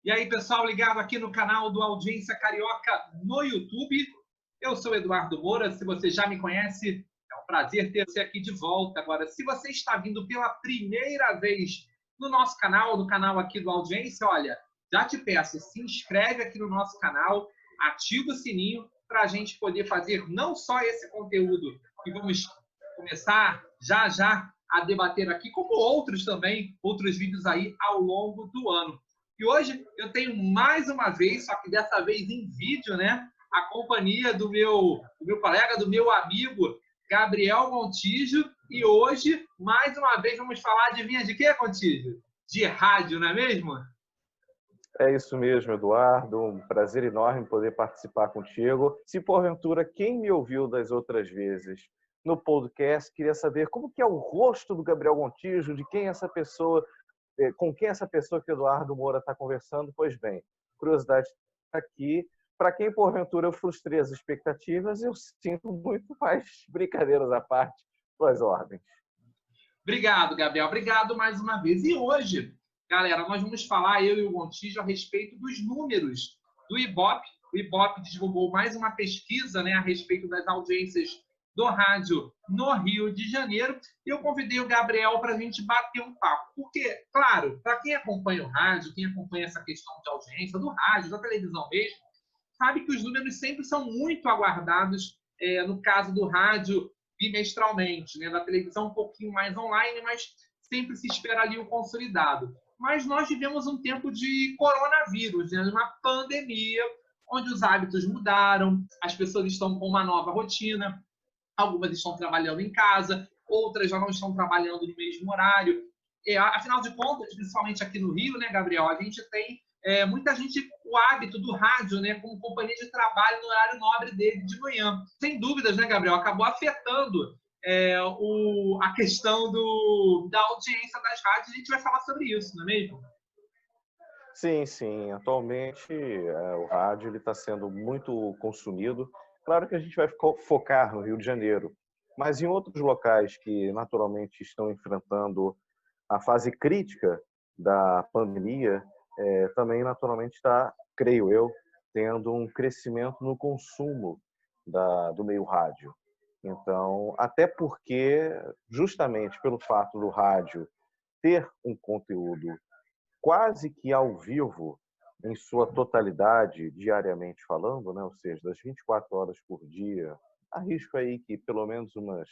E aí, pessoal, ligado aqui no canal do Audiência Carioca no YouTube. Eu sou Eduardo Moura, se você já me conhece, é um prazer ter você aqui de volta. Agora, se você está vindo pela primeira vez no nosso canal, no canal aqui do Audiência, olha, já te peço, se inscreve aqui no nosso canal, ativa o sininho para a gente poder fazer não só esse conteúdo que vamos começar já a debater aqui, como outros também, outros vídeos aí ao longo do ano. E hoje eu tenho mais uma vez, só que dessa vez em vídeo, né? A companhia do meu colega, do meu amigo Gabriel Montijo. E hoje, mais uma vez, vamos falar, adivinha de quê, Montijo? De rádio, não é mesmo? É isso mesmo, Eduardo. Um prazer enorme poder participar contigo. Se porventura quem me ouviu das outras vezes no podcast queria saber como que é o rosto do Gabriel Montijo, de quem essa pessoa, com quem essa pessoa que o Eduardo Moura está conversando, pois bem, curiosidade aqui. Para quem porventura eu frustrei as expectativas, eu sinto muito, mais brincadeiras à parte, suas ordens. Obrigado, Gabriel. Obrigado mais uma vez. E hoje, galera, nós vamos falar, eu e o Montijo, a respeito dos números do Ibope. O Ibope divulgou mais uma pesquisa, né, a respeito das audiências do rádio no Rio de Janeiro. E eu convidei o Gabriel para a gente bater um papo. Porque, claro, para quem acompanha o rádio, quem acompanha essa questão de audiência do rádio, da televisão mesmo, sabe que os números sempre são muito aguardados, no caso do rádio, bimestralmente, né? Da televisão um pouquinho mais online, mas sempre se espera ali o consolidado. Mas nós vivemos um tempo de coronavírus, né? Uma pandemia, onde os hábitos mudaram, as pessoas estão com uma nova rotina, algumas estão trabalhando em casa, outras já não estão trabalhando no mesmo horário. Afinal de contas, principalmente aqui no Rio, né, Gabriel, a gente tem muita gente o hábito do rádio, né, como companhia de trabalho no horário nobre dele de manhã. Sem dúvidas, né, Gabriel, acabou afetando a questão da audiência das rádios. A gente vai falar sobre isso, não é mesmo? Sim, sim. Atualmente o rádio está sendo muito consumido. Claro que a gente vai focar no Rio de Janeiro, mas em outros locais que naturalmente estão enfrentando a fase crítica da pandemia, também naturalmente está, creio eu, tendo um crescimento no consumo do meio rádio. Então, até porque, justamente pelo fato do rádio ter um conteúdo quase que ao vivo, em sua totalidade, diariamente falando, né? Ou seja, das 24 horas por dia, arrisco aí que pelo menos umas,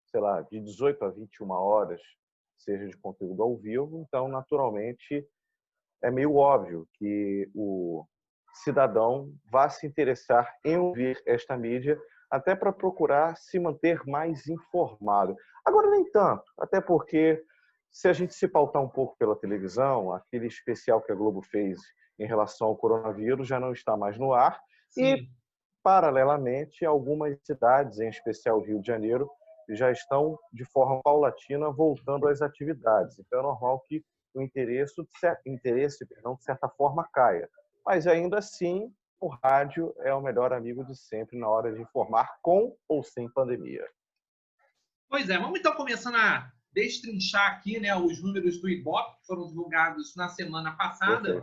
sei lá, de 18 a 21 horas seja de conteúdo ao vivo. Então, naturalmente, é meio óbvio que o cidadão vá se interessar em ouvir esta mídia, até para procurar se manter mais informado. Agora, nem tanto, até porque se a gente se pautar um pouco pela televisão, aquele especial que a Globo fez em relação ao coronavírus já não está mais no ar. Sim. E, paralelamente, algumas cidades, em especial o Rio de Janeiro, já estão, de forma paulatina, voltando às atividades. Então, é normal que o interesse, de certa forma, caia. Mas, ainda assim, o rádio é o melhor amigo de sempre na hora de informar, com ou sem pandemia. Pois é, vamos então começando a destrinchar aqui, né, os números do Ibope, que foram divulgados na semana passada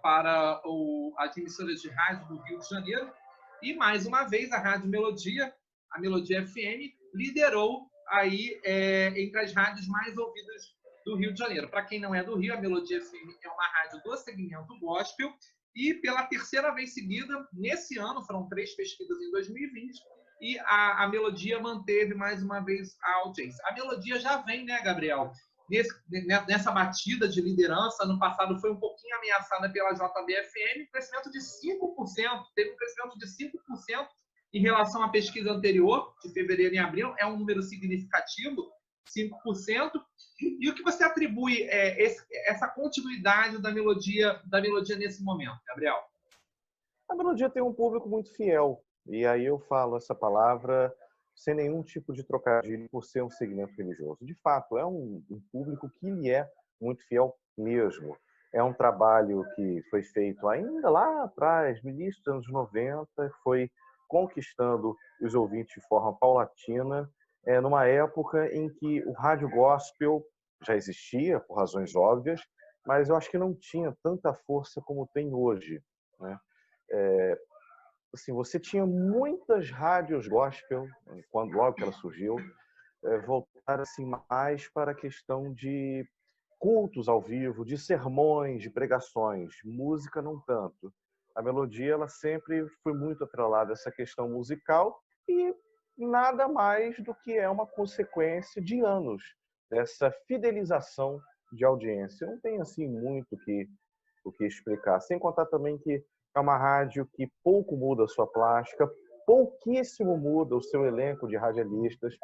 para as emissoras de rádio do Rio de Janeiro. E, mais uma vez, a Rádio Melodia, a Melodia FM, liderou aí entre as rádios mais ouvidas do Rio de Janeiro. Para quem não é do Rio, a Melodia FM é uma rádio do segmento gospel e, pela terceira vez seguida, nesse ano, foram 3 pesquisas em 2020, e a Melodia manteve mais uma vez a audiência. A Melodia já vem, né, Gabriel, nessa batida de liderança. No passado foi um pouquinho ameaçada pela JBFM, crescimento de 5%, teve um crescimento de 5% em relação à pesquisa anterior, de fevereiro e abril, é um número significativo, 5%. E o que você atribui essa continuidade da melodia nesse momento, Gabriel? A Melodia tem um público muito fiel. E aí eu falo essa palavra sem nenhum tipo de trocadilho por ser um segmento religioso. De fato, é um público que lhe é muito fiel mesmo. É um trabalho que foi feito ainda lá atrás, no início dos anos 90, foi conquistando os ouvintes de forma paulatina, numa época em que o rádio gospel já existia, por razões óbvias, mas eu acho que não tinha tanta força como tem hoje, né? Assim, você tinha muitas rádios gospel, quando logo que ela surgiu, voltar assim mais para a questão de cultos ao vivo, de sermões, de pregações, música não tanto. A melodia ela sempre foi muito atrelada a essa questão musical e nada mais do que é uma consequência de anos dessa fidelização de audiência. Não tem assim muito o que explicar. Sem contar também que é uma rádio que pouco muda a sua plástica, pouquíssimo muda o seu elenco de radialistas.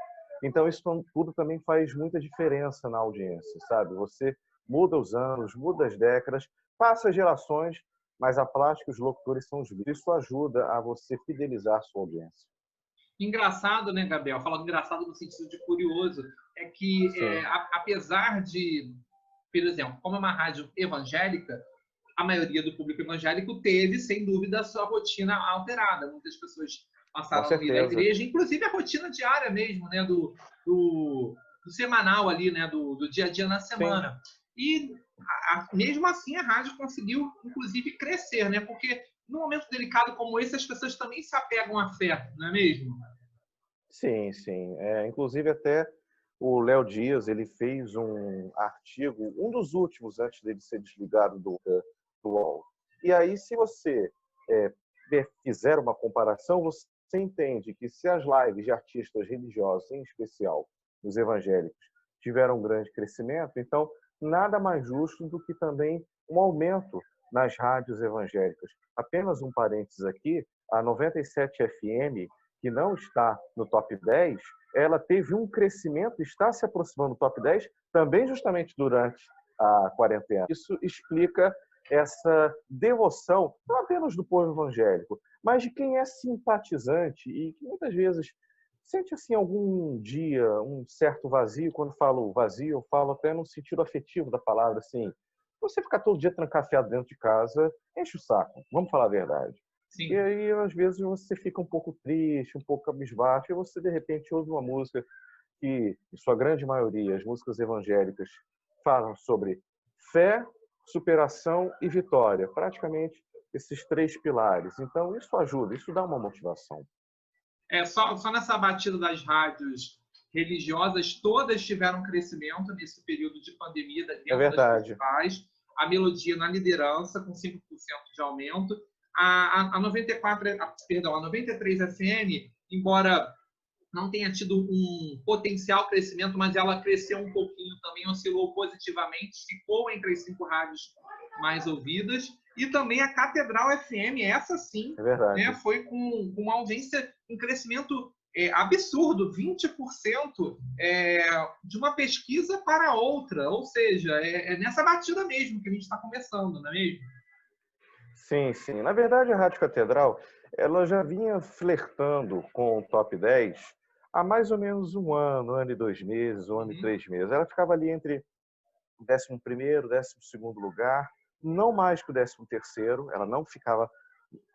Então, isso tudo também faz muita diferença na audiência, sabe? Você muda os anos, muda as décadas, passa gerações, mas a plástica e os locutores são os mesmos. Isso ajuda a você fidelizar a sua audiência. Engraçado, né, Gabriel? Falando engraçado no sentido de curioso, é que, Sim, apesar de, por exemplo, como é uma rádio evangélica, a maioria do público evangélico teve, sem dúvida, a sua rotina alterada. Muitas pessoas com passaram a ir à certeza. igreja, inclusive a rotina diária mesmo, né, do semanal ali, né, do dia a dia na Sim, semana. E mesmo assim a rádio conseguiu, inclusive, crescer, né? Porque num momento delicado como esse, as pessoas também se apegam à fé, não é mesmo? sim, sim. Inclusive até o Léo Dias ele fez um artigo, um dos últimos antes dele ser desligado do UOL. E aí, se você é, fizer uma comparação, você entende que se as lives de artistas religiosos, em especial os evangélicos, tiveram um grande crescimento, então nada mais justo do que também um aumento nas rádios evangélicas. Apenas um parênteses aqui, a 97 FM, que não está no top 10, ela teve um crescimento, está se aproximando do top 10, também justamente durante a quarentena. Isso explica essa devoção, não apenas do povo evangélico, mas de quem é simpatizante e que muitas vezes sente assim algum dia um certo vazio. Quando falo vazio, eu falo até no sentido afetivo da palavra, assim, você ficar todo dia trancafiado dentro de casa, enche o saco, vamos falar a verdade. E Sim. aí, às vezes, você fica um pouco triste, um pouco cabisbaixo, e você, de repente, ouve uma música que, em sua grande maioria, as músicas evangélicas falam sobre fé, superação e vitória. Praticamente esses três pilares. Então, isso ajuda, isso dá uma motivação. Só nessa batida das rádios religiosas, todas tiveram crescimento nesse período de pandemia É dentro das verdade. principais. A Melodia na liderança, com 5% de aumento. A 94, perdão, a 93 FM, embora não tenha tido um potencial crescimento, mas ela cresceu um pouquinho também, oscilou positivamente, ficou entre as 5 rádios mais ouvidas. E também a Catedral FM, essa sim, É né, verdade. foi com uma audiência, um crescimento absurdo, 20% de uma pesquisa para outra. Ou seja, é nessa batida mesmo que a gente está começando, não é mesmo? Sim, sim. Na verdade, a Rádio Catedral, ela já vinha flertando com o top 10 há mais ou menos um ano e 2 meses, um ano e Uhum. 3 meses. Ela ficava ali entre 11º, 12º lugar, não mais que o 13º, ela não ficava,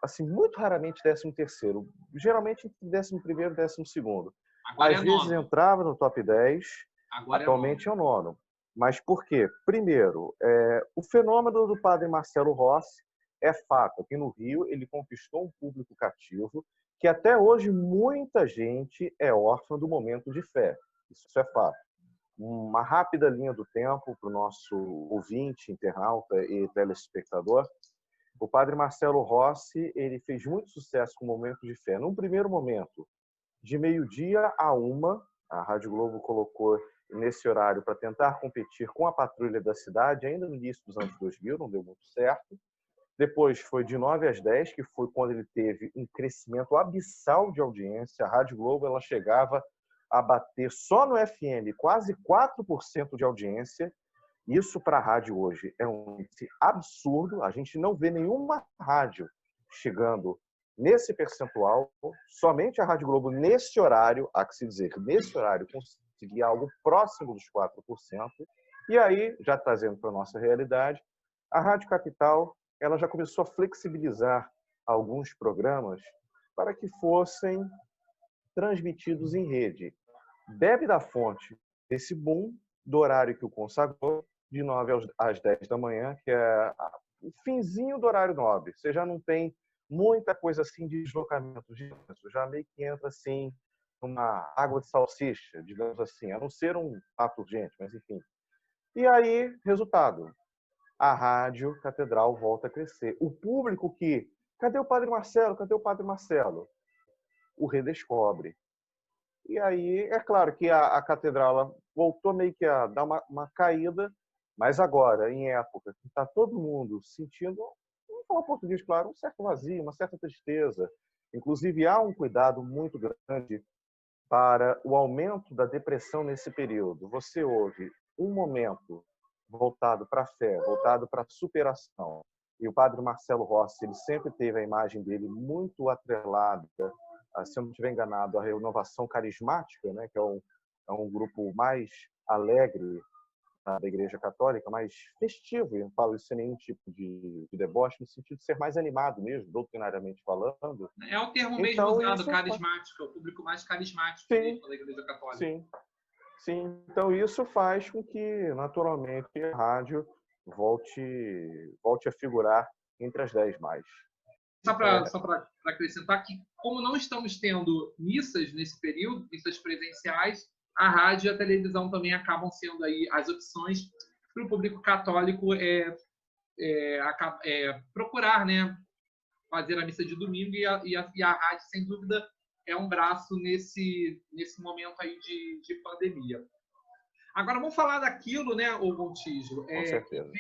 assim, muito raramente 13º, geralmente entre 11º e 12º. Agora é Às vezes nono. entrava no top 10, Agora é atualmente nono. é o nono. Mas por quê? Primeiro, o fenômeno do padre Marcelo Rossi é fato. Aqui no Rio, ele conquistou um público cativo que até hoje muita gente é órfã do momento de fé. Isso é fato. Uma rápida linha do tempo para o nosso ouvinte, internauta e telespectador. O padre Marcelo Rossi ele fez muito sucesso com o Momento de Fé. Num primeiro momento, de meio-dia a 1, a Rádio Globo colocou nesse horário para tentar competir com a Patrulha da Cidade, ainda no início dos anos 2000, não deu muito certo. Depois foi de 9 às 10, que foi quando ele teve um crescimento abissal de audiência. A Rádio Globo ela chegava a bater só no FM quase 4% de audiência. Isso para a rádio hoje é um índice absurdo. A gente não vê nenhuma rádio chegando nesse percentual. Somente a Rádio Globo, nesse horário, há que se dizer que nesse horário conseguia algo próximo dos 4%. E aí, já trazendo para a nossa realidade, a Rádio Capital ela já começou a flexibilizar alguns programas para que fossem transmitidos em rede. Bebe da fonte desse boom do horário que o consagrou, de 9 às 10 da manhã, que é o finzinho do horário nobre. Você já não tem muita coisa assim de deslocamento, já meio que entra assim numa água de salsicha, digamos assim, a não ser um fato urgente, mas enfim. E aí, resultado, a Rádio Catedral volta a crescer. O público que, cadê o Padre Marcelo? Cadê o Padre Marcelo? O redescobre. E aí, é claro que a catedral ela voltou meio que a dar uma caída, mas agora, em época que está todo mundo sentindo, vamos falar português, claro, um certo vazio, uma certa tristeza. Inclusive, há um cuidado muito grande para o aumento da depressão nesse período. Você ouve um momento voltado para a fé, voltado para a superação. E o padre Marcelo Rossi, ele sempre teve a imagem dele muito atrelada, se eu não estiver enganado, à renovação carismática, né, que é um grupo mais alegre da Igreja Católica, mais festivo, e não falo isso sem nenhum tipo de deboche, no sentido de ser mais animado mesmo, doutrinariamente falando. É o termo mesmo Então, usado, isso carismático, é o público mais carismático sim, da Igreja Católica. sim. Sim, então isso faz com que, naturalmente, a rádio volte a figurar entre as 10 mais. Só para acrescentar que, como não estamos tendo missas nesse período, missas presenciais, a rádio e a televisão também acabam sendo aí as opções para o público católico procurar, né, fazer a missa de domingo e a rádio, sem dúvida, é um braço nesse momento aí de pandemia. Agora, vamos falar daquilo, né, ô Gontijo, Com certeza.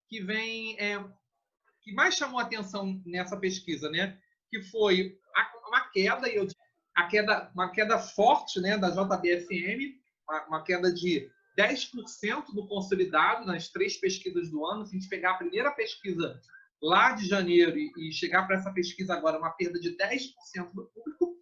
que mais chamou a atenção nessa pesquisa, né, que foi uma queda forte, né, da JBFM, uma queda de 10% do consolidado nas 3 pesquisas do ano. Se a gente pegar a primeira pesquisa lá de janeiro e chegar para essa pesquisa agora, uma perda de 10% do público.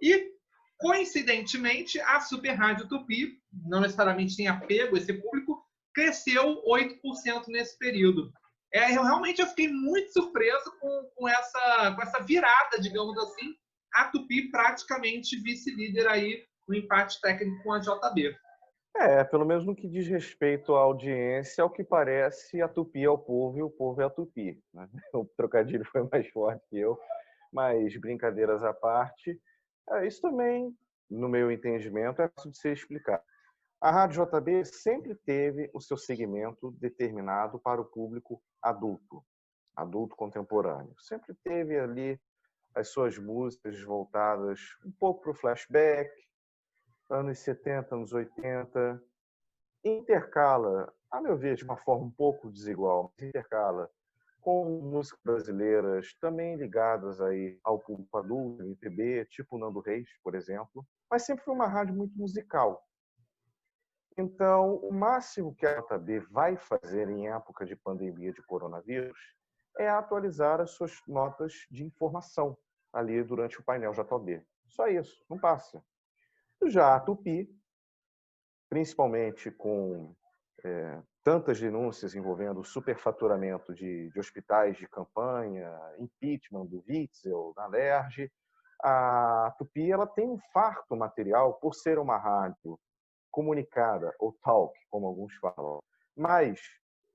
E, coincidentemente, a Super Rádio Tupi, não necessariamente tem apego a esse público, cresceu 8% nesse período. Eu fiquei muito surpreso com essa virada, digamos assim, a Tupi praticamente vice-líder aí no empate técnico com a JB. Pelo menos no que diz respeito à audiência, ao que parece, a Tupi é o povo e o povo é a Tupi, né? O trocadilho foi mais forte que eu, mas brincadeiras à parte, isso também, no meu entendimento, é fácil de ser explicado. A Rádio JB sempre teve o seu segmento determinado para o público adulto contemporâneo. Sempre teve ali as suas músicas voltadas um pouco para o flashback, anos 70, anos 80, intercala, a meu ver, de uma forma um pouco desigual, mas intercala com músicas brasileiras também ligadas aí ao público adulto, MPB, tipo Nando Reis, por exemplo, mas sempre foi uma rádio muito musical. Então, o máximo que a JB vai fazer em época de pandemia de coronavírus é atualizar as suas notas de informação ali durante o painel JB. Só isso, não passa. Já a Tupi, principalmente com tantas denúncias envolvendo superfaturamento de hospitais de campanha, impeachment do Witzel, da Alerj, a Tupi ela tem um farto material por ser uma rádio comunicada, ou talk, como alguns falam. Mas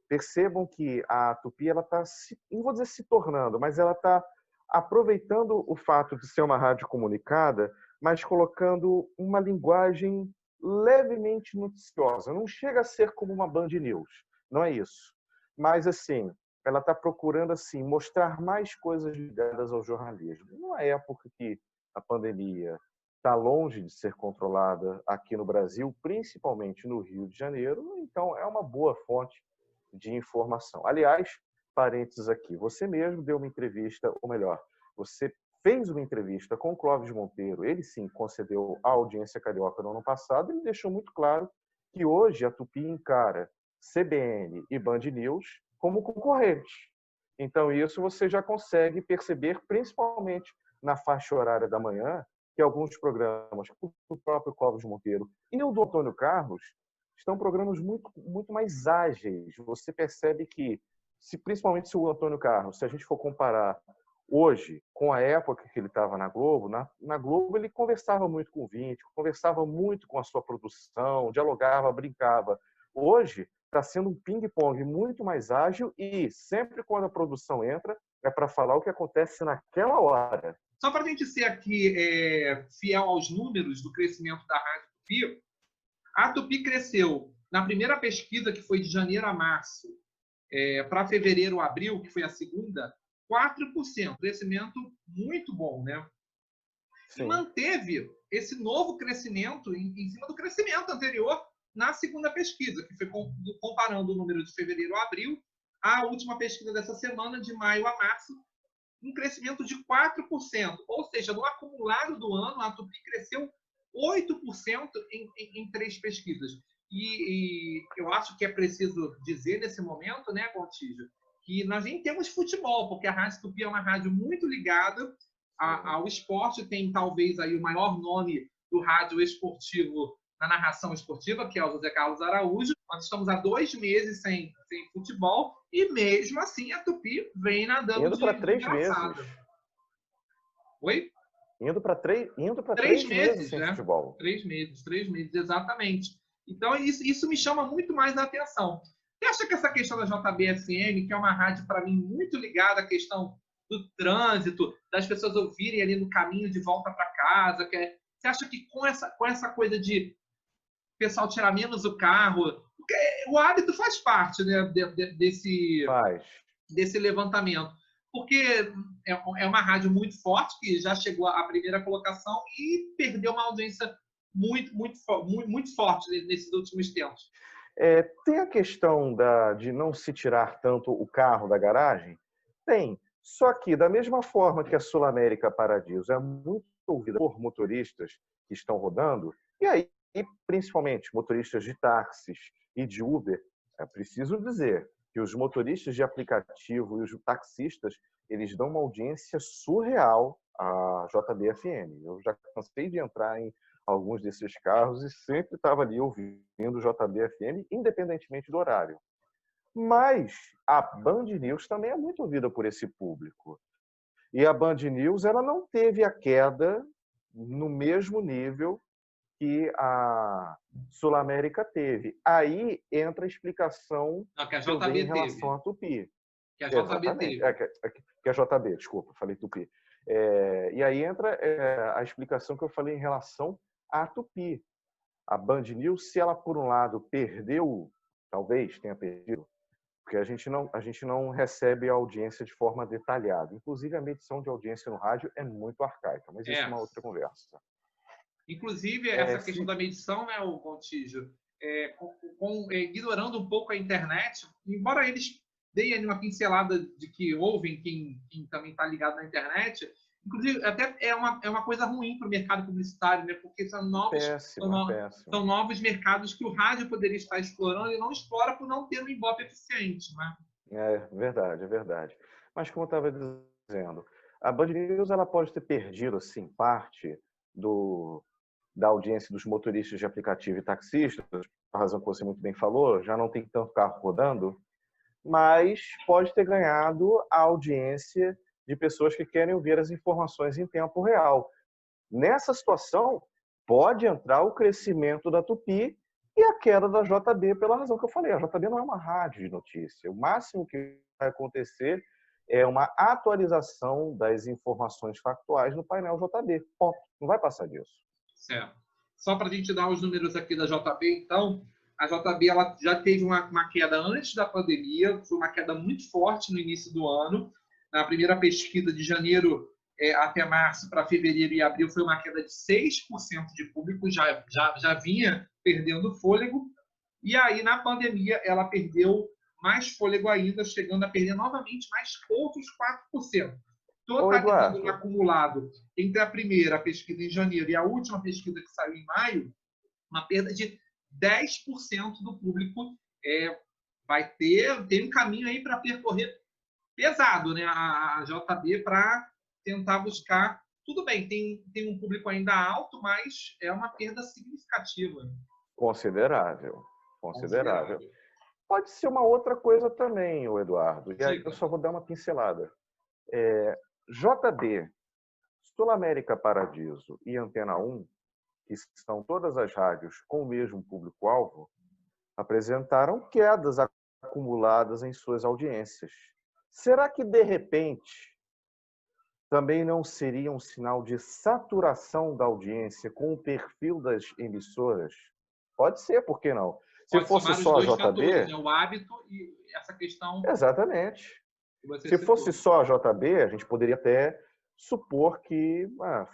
percebam que a Tupi ela está, não vou dizer se tornando, mas ela está aproveitando o fato de ser uma rádio comunicada, mas colocando uma linguagem levemente noticiosa. Não chega a ser como uma Band News, não é isso. Mas, assim, ela está procurando assim mostrar mais coisas ligadas ao jornalismo. Numa época que a pandemia está longe de ser controlada aqui no Brasil, principalmente no Rio de Janeiro, então é uma boa fonte de informação. Aliás, parênteses aqui, você mesmo deu uma entrevista, ou melhor, você fez uma entrevista com o Clóvis Monteiro, ele sim concedeu à audiência carioca no ano passado, ele deixou muito claro que hoje a Tupi encara CBN e Band News como concorrentes. Então isso você já consegue perceber, principalmente na faixa horária da manhã, que alguns programas, o próprio Clóvis Monteiro e o do Antônio Carlos, estão programas muito mais ágeis. Você percebe que, principalmente se o Antônio Carlos, se a gente for comparar hoje com a época que ele estava na Globo, na Globo ele conversava muito com o Víntio, conversava muito com a sua produção, dialogava, brincava. Hoje, está sendo um ping-pong muito mais ágil e sempre quando a produção entra, é para falar o que acontece naquela hora. Só para a gente ser aqui fiel aos números do crescimento da Rádio Tupi, a Tupi cresceu na primeira pesquisa, que foi de janeiro a março, para fevereiro a abril, que foi a segunda, 4%. Crescimento muito bom, né? Sim. E manteve esse novo crescimento em cima do crescimento anterior na segunda pesquisa, que foi comparando o número de fevereiro a abril, a última pesquisa dessa semana, de maio a março, um crescimento de 4%. Ou seja, no acumulado do ano, a Tupi cresceu 8% em 3 pesquisas. E eu acho que é preciso dizer nesse momento, né, Gontijo, que nós nem temos futebol, porque a Rádio Tupi é uma rádio muito ligada ao esporte, tem talvez aí o maior nome do rádio esportivo na narração esportiva, que é o José Carlos Araújo. Nós estamos há 2 meses sem futebol e mesmo assim a Tupi vem nadando indo para 3 meses. Oi? Indo para 3 meses sem futebol. 3 meses, exatamente. Então isso me chama muito mais a atenção. Você acha que essa questão da JB-FM, que é uma rádio para mim muito ligada à questão do trânsito, das pessoas ouvirem ali no caminho de volta para casa, você acha que com essa coisa de o pessoal tirar menos o carro, o hábito faz parte, né, desse levantamento, porque é uma rádio muito forte, que já chegou à primeira colocação e perdeu uma audiência muito forte nesses últimos tempos. Tem a questão de não se tirar tanto o carro da garagem? Tem. Só que, da mesma forma que a Sul América Paradiso é muito ouvida por motoristas que estão rodando, e aí, principalmente, motoristas de táxis e de Uber, é preciso dizer que os motoristas de aplicativo e os taxistas, eles dão uma audiência surreal à JB-FM. Eu já cansei de entrar em alguns desses carros e sempre estava ali ouvindo JB-FM, independentemente do horário. Mas a Band News também é muito ouvida por esse público. E a Band News, ela não teve a queda no mesmo nível que a Sul América teve. Aí entra a explicação que a JB em relação à Tupi. Que a JB teve. Que a JB, desculpa, falei Tupi. E aí entra a explicação que eu falei em relação à Tupi. A Band News, se ela, por um lado, perdeu, talvez tenha perdido, porque a gente não recebe a audiência de forma detalhada. Inclusive, a medição de audiência no rádio é muito arcaica, mas isso é uma outra conversa. Inclusive, essa questão da medição, né, o Gontijo, ignorando um pouco a internet, embora eles deem uma pincelada de que ouvem quem também está ligado na internet, inclusive até é uma coisa ruim para o mercado publicitário, né, porque são novos mercados que o rádio poderia estar explorando e não explora por não ter um Ibope eficiente. Né? É verdade. Mas, como eu estava dizendo, a Band News ela pode ter perdido, assim, parte da audiência dos motoristas de aplicativo e taxistas, a razão que você muito bem falou, já não tem tanto carro rodando, mas pode ter ganhado a audiência de pessoas que querem ouvir as informações em tempo real. Nessa situação, pode entrar o crescimento da Tupi e a queda da JB, pela razão que eu falei. A JB não é uma rádio de notícia. O máximo que vai acontecer é uma atualização das informações factuais no painel JB. Ponto. Não vai passar disso. Certo. Só para a gente dar os números aqui da JB, então, a JB ela já teve uma queda antes da pandemia, foi uma queda muito forte no início do ano. Na primeira pesquisa de janeiro até março, para fevereiro e abril, foi uma queda de 6% de público, já vinha perdendo fôlego. E aí, na pandemia, ela perdeu mais fôlego ainda, chegando a perder novamente mais outros 4%. Totalizando no acumulado entre a primeira pesquisa em janeiro e a última pesquisa que saiu em maio, uma perda de 10% do público vai ter um caminho aí para percorrer pesado, né? A JB para tentar buscar. Tudo bem, tem um público ainda alto, mas é uma perda significativa. Considerável. Pode ser uma outra coisa também, Eduardo. E aí eu só vou dar uma pincelada. JB, Sul América Paradiso e Antena 1, que são todas as rádios com o mesmo público-alvo, a apresentaram quedas acumuladas em suas audiências. Será que, de repente, também não seria um sinal de saturação da audiência com o perfil das emissoras? Pode ser, por que não? Se Pode fosse somar os só a dois fatores, JB, né? O hábito e essa questão exatamente. que você Se citou. fosse só a JB, a gente poderia até supor que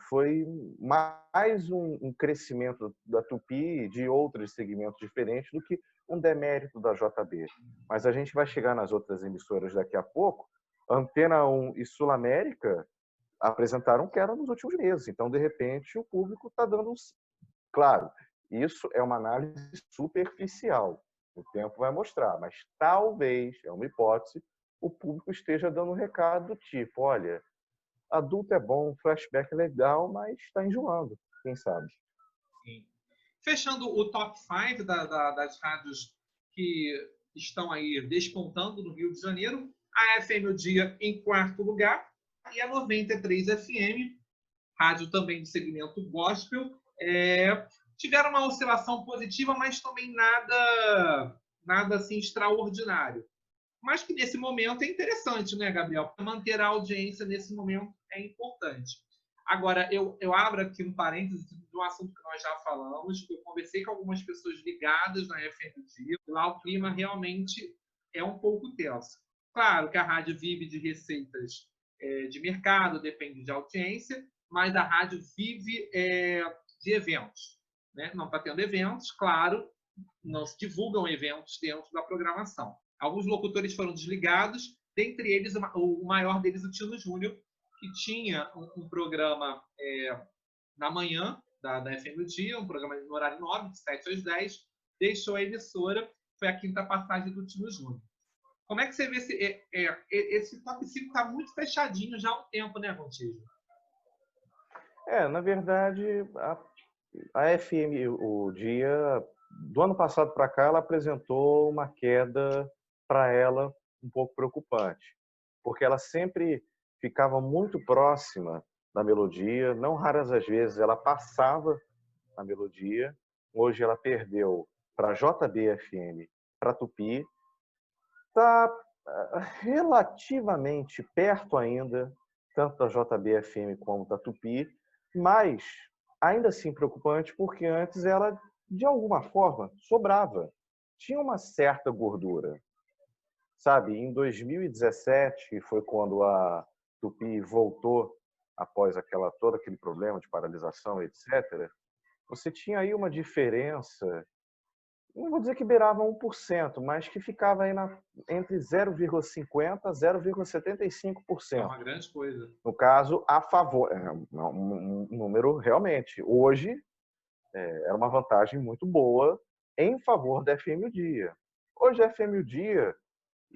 foi mais um crescimento da Tupi e de outros segmentos diferentes do que um demérito da JB. Mas a gente vai chegar nas outras emissoras daqui a pouco. Antena 1 e Sul América apresentaram queda nos últimos meses. Então, de repente, o público está dando... Claro, isso é uma análise superficial. O tempo vai mostrar. Mas talvez, é uma hipótese, o público esteja dando um recado do tipo, olha, adulto é bom, flashback é legal, mas está enjoando, quem sabe. Sim. Fechando o top 5 das rádios que estão aí despontando no Rio de Janeiro, a FM O Dia em quarto lugar e a 93 FM, rádio também de segmento gospel, tiveram uma oscilação positiva, mas também nada assim extraordinário. Mas que nesse momento é interessante, né, Gabriel? Manter a audiência nesse momento é importante. Agora, eu abro aqui um parênteses de um assunto que nós já falamos. Eu conversei com algumas pessoas ligadas na FM Dia. Lá o clima realmente é um pouco tenso. Claro que a rádio vive de receitas de mercado, depende de audiência, mas a rádio vive de eventos. Né? Não está tendo eventos, claro, não se divulgam eventos dentro da programação. Alguns locutores foram desligados, dentre eles, o maior deles, o Tino Júnior, que tinha um programa na manhã da FM O Dia, um programa no horário nobre, de 7 às 10, deixou a emissora, foi a quinta passagem do Tino Júnior. Como é que você vê esse top 5 está muito fechadinho já há um tempo, né, Gontijo? Na verdade, a FM O Dia, do ano passado para cá, ela apresentou uma queda para ela um pouco preocupante, porque ela sempre ficava muito próxima da melodia, não raras as vezes ela passava a melodia. Hoje ela perdeu para JB-FM, para Tupi, está relativamente perto ainda, tanto da JB-FM como da Tupi, mas ainda assim preocupante, porque antes ela, de alguma forma, sobrava. Tinha uma certa gordura. Sabe, em 2017, que foi quando a Tupi voltou após todo aquele problema de paralisação, etc., você tinha aí uma diferença, não vou dizer que beirava 1%, mas que ficava aí entre 0,50% a 0,75%. É uma grande coisa. No caso, a favor. Um número realmente. Hoje, era uma vantagem muito boa em favor da FM O Dia. Hoje, a FM O Dia,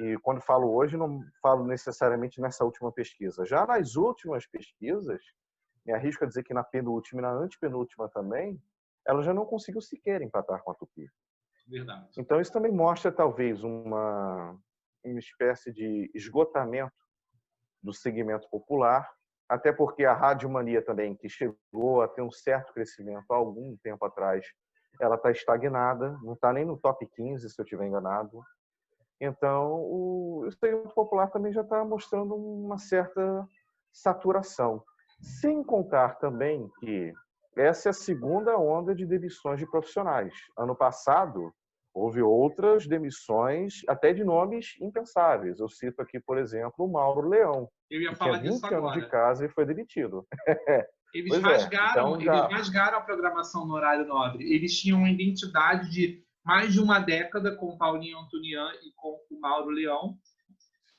e quando falo hoje, não falo necessariamente nessa última pesquisa. Já nas últimas pesquisas, me arrisco a dizer que na penúltima e na antepenúltima também, ela já não conseguiu sequer empatar com a Tupi. Verdade. Então, isso também mostra, talvez, uma espécie de esgotamento do segmento popular, até porque a Rádio Mania também, que chegou a ter um certo crescimento há algum tempo atrás, ela está estagnada, não está nem no top 15, se eu estiver enganado. Então, o segmento popular também já está mostrando uma certa saturação. Sem contar também que essa é a segunda onda de demissões de profissionais. Ano passado, houve outras demissões, até de nomes impensáveis. Eu cito aqui, por exemplo, o Mauro Leão, Eu ia que falar tinha disso 20 anos agora. de casa e foi demitido. Eles Pois rasgaram, então já... eles rasgaram a programação no horário nobre. Eles tinham uma identidade de mais de uma década com o Paulinho Antonian e com o Mauro Leão,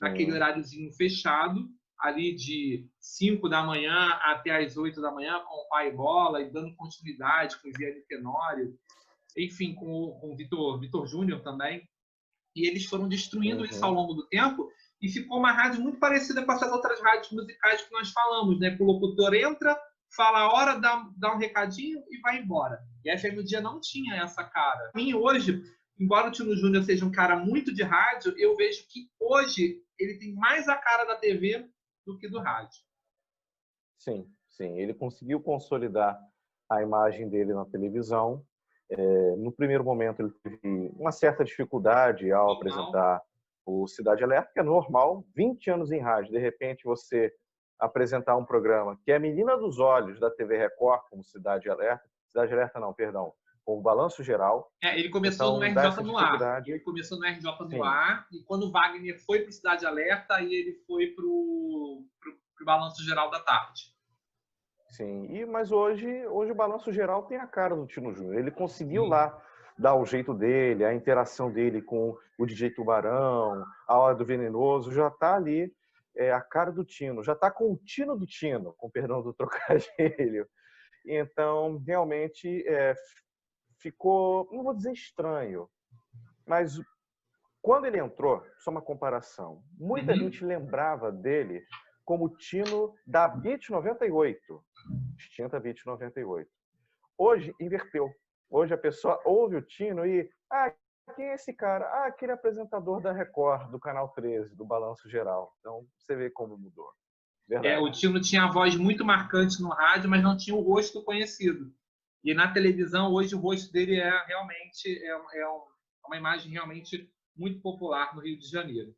naquele horáriozinho fechado, ali de 5 da manhã até as 8 da manhã, com o Pai Bola, e dando continuidade com o Vianney Tenório, enfim, com o Vitor Júnior também. E eles foram destruindo isso ao longo do tempo, e ficou uma rádio muito parecida com essas outras rádios musicais que nós falamos, né? Que o locutor entra, fala a hora, dá um recadinho e vai embora. E a FM O Dia não tinha essa cara. Para mim, hoje, embora o Tino Júnior seja um cara muito de rádio, eu vejo que hoje ele tem mais a cara da TV do que do rádio. Sim. Ele conseguiu consolidar a imagem dele na televisão. No primeiro momento, ele teve uma certa dificuldade ao apresentar o Cidade Alerta, que é normal, 20 anos em rádio, de repente você apresentar um programa que é a menina dos olhos da TV Record, como Cidade Alerta não, perdão, como Balanço Geral. Ele começou no Então, dá essa RJ no ar. dificuldade. Ele começou no RJ no Sim. ar, e quando o Wagner foi para o Cidade Alerta, aí ele foi para o Balanço Geral da tarde. Sim, mas hoje o Balanço Geral tem a cara do Tino Júnior. Ele conseguiu lá dar o jeito dele, a interação dele com o DJ Tubarão, a Hora do Venenoso, já está ali a cara do Tino, já está com o Tino do Tino, com perdão do trocadilho. Então, realmente, ficou, não vou dizer estranho, mas quando ele entrou, só uma comparação, muita gente lembrava dele como o Tino da Beat 98, extinta Beat 98. Hoje, inverteu. Hoje a pessoa ouve o Tino e... quem é esse cara? Aquele apresentador da Record, do Canal 13, do Balanço Geral. Então, você vê como mudou. Verdade. O Tino tinha a voz muito marcante no rádio, mas não tinha o rosto conhecido. E na televisão, hoje, o rosto dele realmente uma imagem realmente muito popular no Rio de Janeiro.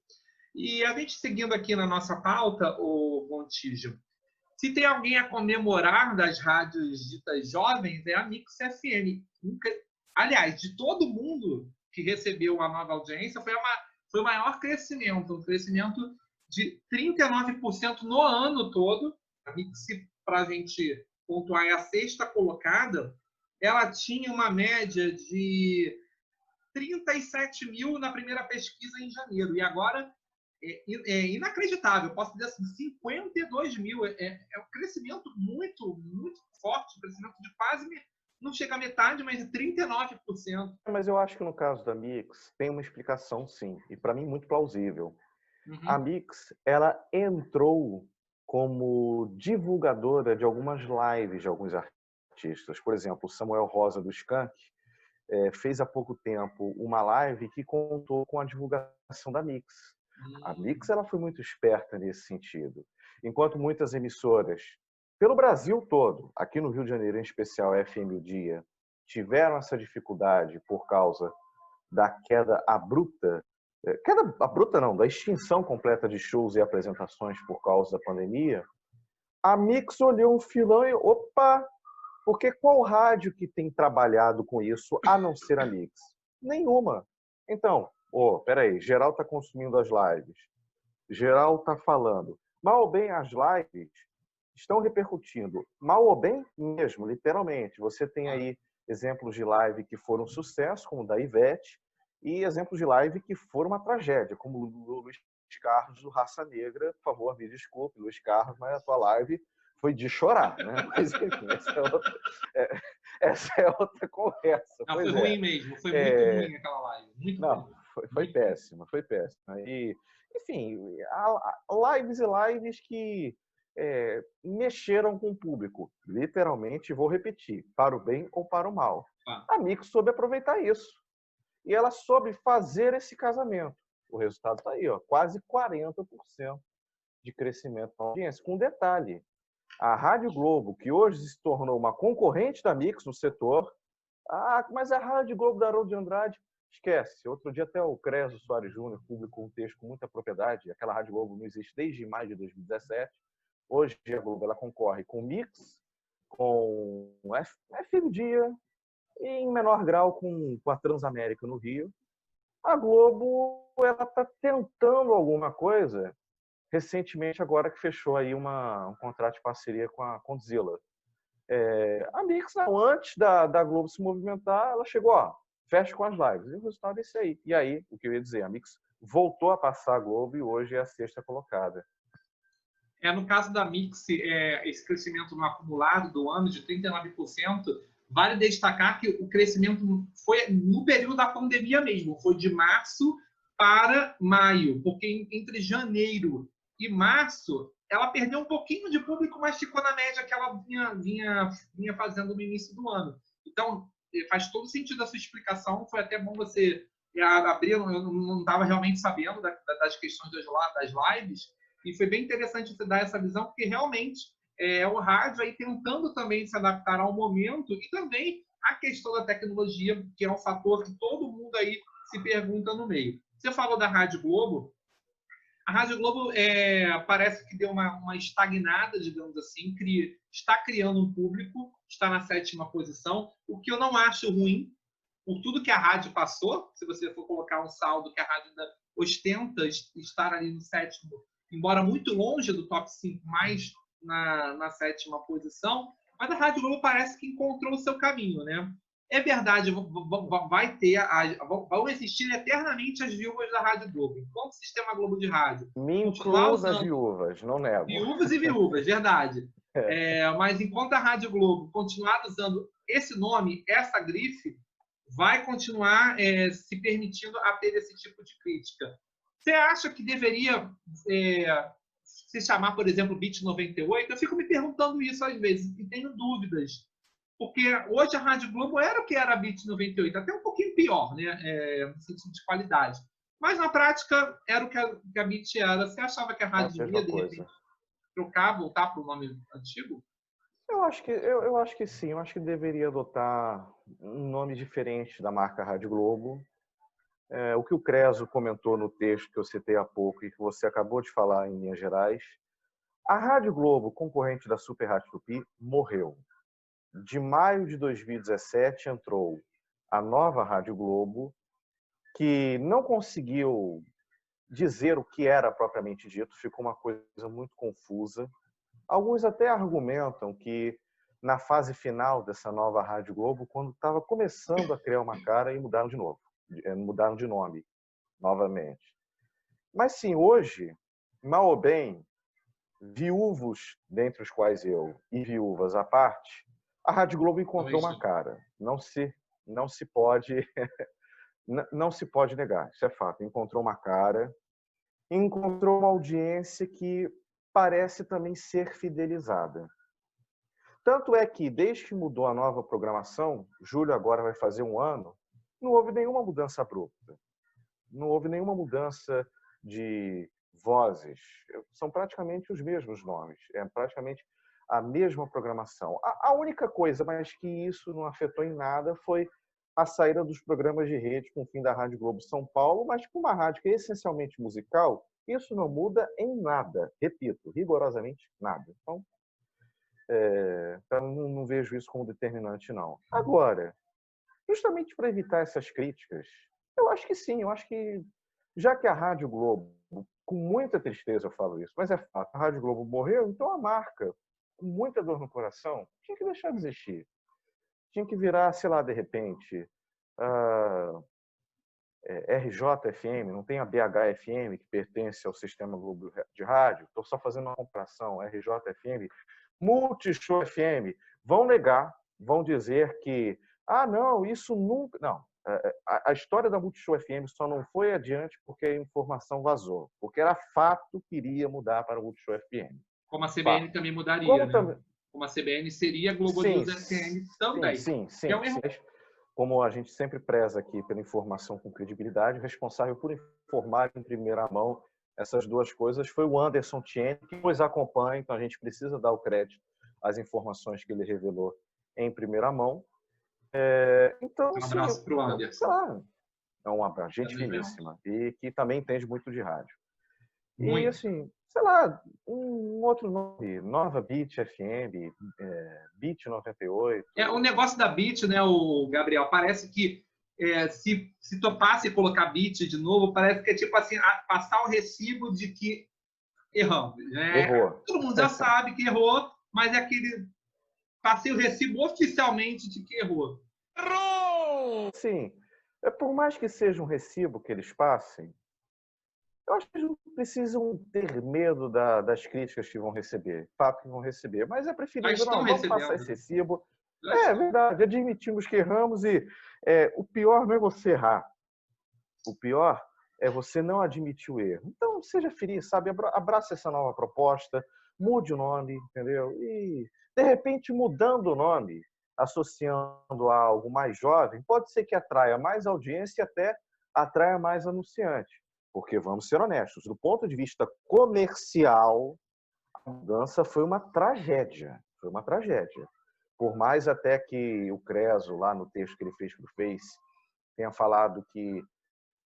E a gente seguindo aqui na nossa pauta, o Gontijo, se tem alguém a comemorar das rádios ditas jovens, é a Mix FM. Aliás, de todo mundo que recebeu uma nova audiência, foi o maior crescimento, um crescimento de 39% no ano todo. A Mix, para a gente pontuar, é a sexta colocada. Ela tinha uma média de 37 mil na primeira pesquisa em janeiro, e agora é inacreditável, posso dizer assim, 52 mil. É um crescimento muito, muito forte, um crescimento de quase, não chega a metade, mas de 39%. Mas eu acho que no caso da Mix tem uma explicação, sim, e para mim muito plausível. A Mix, ela entrou como divulgadora de algumas lives de alguns artistas. Por exemplo, o Samuel Rosa do Skank fez há pouco tempo uma live que contou com a divulgação da Mix. A Mix, ela foi muito esperta nesse sentido. Enquanto muitas emissoras, pelo Brasil todo, aqui no Rio de Janeiro em especial, a FM O Dia, tiveram essa dificuldade por causa da queda abrupta não, da extinção completa de shows e apresentações por causa da pandemia, a Mix olhou um filão e, opa, porque qual rádio que tem trabalhado com isso a não ser a Mix? Nenhuma. Então, peraí, geral está consumindo as lives, geral está falando. Mal ou bem, as lives estão repercutindo. Mal ou bem mesmo, literalmente. Você tem aí exemplos de live que foram sucesso, como o da Ivete, e exemplos de live que foram uma tragédia, como o do Luiz Carlos, do Raça Negra. Por favor, me desculpe, Luiz Carlos, mas a tua live foi de chorar, né? Mas, enfim, essa é outra conversa. Não, foi ruim mesmo, foi muito ruim aquela live. Muito ruim. Foi péssima, foi péssima. E, enfim, lives e lives que mexeram com o público. Literalmente, vou repetir, para o bem ou para o mal. A Mix soube aproveitar isso. E ela soube fazer esse casamento. O resultado está aí, quase 40% de crescimento na audiência. Com um detalhe, a Rádio Globo, que hoje se tornou uma concorrente da Mix no setor, mas a Rádio Globo da Haroldo de Andrade, esquece. Outro dia até o Creso Soares Júnior publicou um texto com muita propriedade. Aquela Rádio Globo não existe desde maio de 2017. Hoje a Globo ela concorre com Mix, com FM Dia, e em menor grau com a Transamérica no Rio. A Globo ela está tentando alguma coisa recentemente, agora que fechou aí um contrato de parceria com a Condzilla. A Mix, não, antes da Globo se movimentar, ela chegou, fecha com as lives. E o resultado é esse aí. E aí, o que eu ia dizer, a Mix voltou a passar a Globo e hoje é a sexta colocada. No caso da Mix, esse crescimento no acumulado do ano de 39%, vale destacar que o crescimento foi no período da pandemia mesmo, foi de março para maio, porque entre janeiro e março, ela perdeu um pouquinho de público, mas ficou na média que ela vinha fazendo no início do ano. Então, faz todo sentido a sua explicação, foi até bom você abrir, eu não estava realmente sabendo das questões das lives, e foi bem interessante você dar essa visão, porque realmente o rádio aí tentando também se adaptar ao momento e também a questão da tecnologia, que é um fator que todo mundo aí se pergunta no meio. Você falou da Rádio Globo. A Rádio Globo parece que deu uma estagnada, digamos assim, está criando um público, está na 7ª posição, o que eu não acho ruim, por tudo que a rádio passou. Se você for colocar um saldo que a rádio ainda ostenta estar ali no 7º, embora muito longe do top 5, mas na 7ª posição, mas a Rádio Globo parece que encontrou o seu caminho, né? É verdade, vão existir eternamente as viúvas da Rádio Globo. Enquanto o Sistema Globo de Rádio Me continuar incluo usando das viúvas, não nego. viúvas e viúvas, verdade. Mas enquanto a Rádio Globo continuar usando esse nome, essa grife, vai continuar se permitindo a ter esse tipo de crítica. Você acha que deveria se chamar, por exemplo, Beat 98? Eu fico me perguntando isso às vezes e tenho dúvidas. Porque hoje a Rádio Globo era o que era a Beat 98, até um pouquinho pior, né? No sentido de qualidade. Mas na prática era o que a Beat era. Você achava que a rádio devia, de repente, trocar, voltar para o nome antigo? Eu acho que sim, eu acho que deveria adotar um nome diferente da marca Rádio Globo. O que o Creso comentou no texto que eu citei há pouco e que você acabou de falar em Minas Gerais, a Rádio Globo, concorrente da Super Rádio Tupi, morreu. De maio de 2017 entrou a nova Rádio Globo, que não conseguiu dizer o que era propriamente dito, ficou uma coisa muito confusa. Alguns até argumentam que na fase final dessa nova Rádio Globo, quando estava começando a criar uma cara, e mudaram de novo, mudaram de nome novamente. Mas sim, hoje, mal ou bem, viúvos, dentre os quais eu, e viúvas à parte, a Rádio Globo encontrou uma cara. Não se pode negar, isso é fato. Encontrou uma cara, encontrou uma audiência que parece também ser fidelizada. Tanto é que, desde que mudou a nova programação, julho agora vai fazer 1 ano, não houve nenhuma mudança abrupta. Não houve nenhuma mudança de vozes. São praticamente os mesmos nomes. É praticamente a mesma programação. A única coisa, mas que isso não afetou em nada, foi a saída dos programas de rede com o fim da Rádio Globo São Paulo, mas com uma rádio que é essencialmente musical, isso não muda em nada. Repito, rigorosamente nada. Então não vejo isso como determinante, não. Agora, justamente para evitar essas críticas, eu acho que sim, eu acho que, já que a Rádio Globo, com muita tristeza eu falo isso, mas é fato, a Rádio Globo morreu, então a marca, com muita dor no coração, tinha que deixar de existir. Tinha que virar, sei lá, de repente, RJFM, não tem a BHFM, que pertence ao Sistema Globo de Rádio, estou só fazendo uma comparação, RJFM, Multishow FM, vão negar, vão dizer que, não, isso nunca... Não, a história da Multishow FM só não foi adiante porque a informação vazou, porque era fato que iria mudar para a Multishow FM. Como a CBN também mudaria, né? Como a CBN seria Globo News FM também. Sim. É um erro. Como a gente sempre preza aqui pela informação com credibilidade, o responsável por informar em primeira mão essas duas coisas foi o Anderson Tiene, que nos acompanha, então a gente precisa dar o crédito às informações que ele revelou em primeira mão. Então, um abraço para o Anderson. Claro, é um abraço, gente finíssima, e que também entende muito de rádio. Muito. E assim, sei lá, um outro nome, Nova Beat FM, Beat 98. O negócio da Beat, né, o Gabriel, parece que se topasse colocar Beat de novo, parece que é tipo assim, passar o recibo de que erramos. Né? Errou. Todo mundo já sabe que errou, mas é aquele... Passei o recibo oficialmente de que errou. Errou! Sim. Por mais que seja um recibo que eles passem, eu acho que eles não precisam ter medo das críticas que vão receber, fato que vão receber, mas é preferível, não, vamos passar esse recibo. É verdade, admitimos que erramos e o pior não é você errar. O pior é você não admitir o erro. Então, seja feliz, sabe? Abraça essa nova proposta, mude o nome, entendeu? E, de repente, mudando o nome, associando a algo mais jovem, pode ser que atraia mais audiência e até atraia mais anunciante. Porque, vamos ser honestos, do ponto de vista comercial, a mudança foi uma tragédia. Foi uma tragédia. por mais até que o Creso, lá no texto que ele fez para o Face, tenha falado que